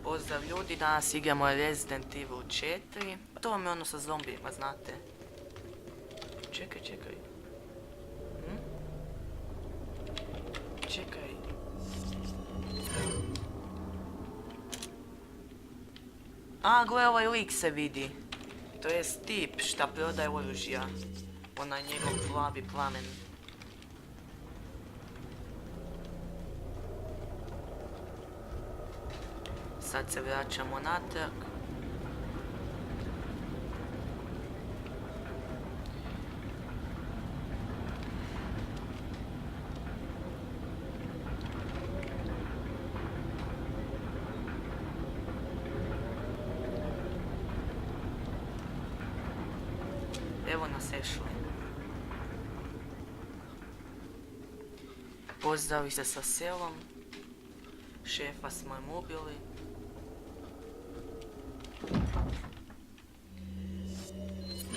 Pozdrav ljudi, danas igramo Resident Evil 4. To vam je ono sa zombijima, znate. Čekaj. Čekaj. A, gle, ovaj lik se vidi. To je tip šta prodaje oružja. Onaj njegov plavi plamen. Sad se vraćamo natrag. Evo nas Ashley. Pozdravi se sa selom. Šefa smo im ubili.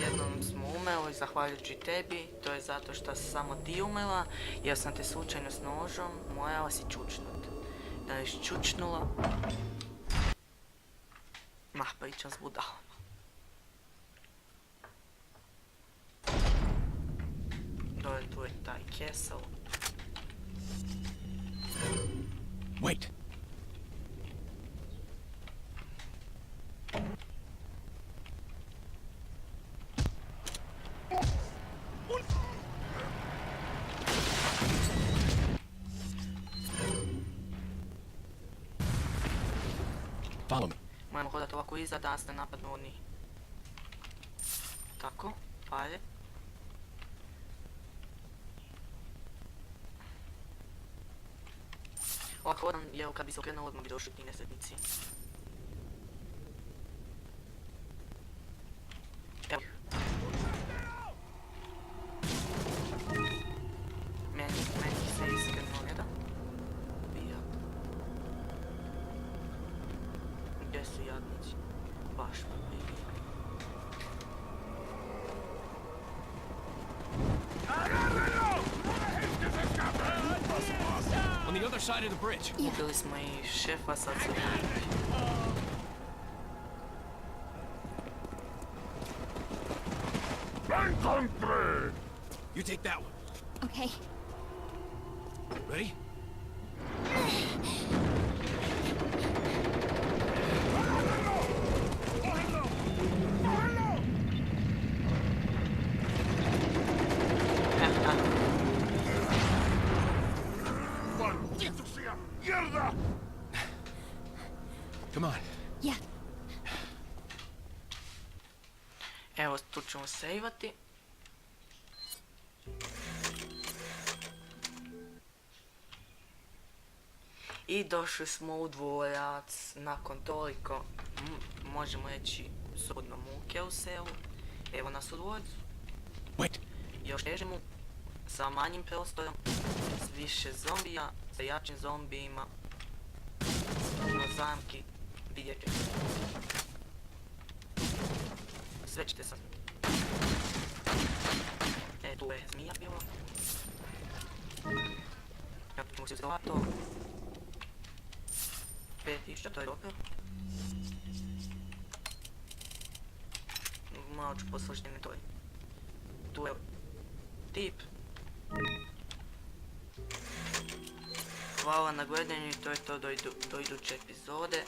Jednom smo umrli, zahvaljujući tebi. To je zato što si samo ti umrla, jer sam te slučajno s nožom morala si čučnut. Da je čučnula... Mah, pričam s budalama. Dole tu je taj castle. Wait. Follow me. Moramo hodati ovako iza da nas ne napadnu oni. Tako, pare. Ovako hodam, jer kad bi se okrenuo odmah bi došli ti nesretnici. Evo. Meni se iskreno ne da ubijat. Gdje su jadnici? Baš me ubijat. On the other side of the bridge. Ubili smo i šefa, sad su ljudi. You take that one. Okay. Ready? Come on. Yeah. Evo, tu ćemo sejvati. I došli smo u dvorac nakon toliko, možemo reći, sudno muke u selu. Evo nas u dvorcu. Wait. Još težimo, sa manjim prostorom, s više zombija, sa jačim zombijima, puno zamki, vidjet ćete. Sve ćete sad. Tu je zmija bilo. Kako ćemo se zlato. 5000, to je dobro. Malo ću poslušati inventory. Tu je tip. Hvala na gledanju i to je to do iduće epizode.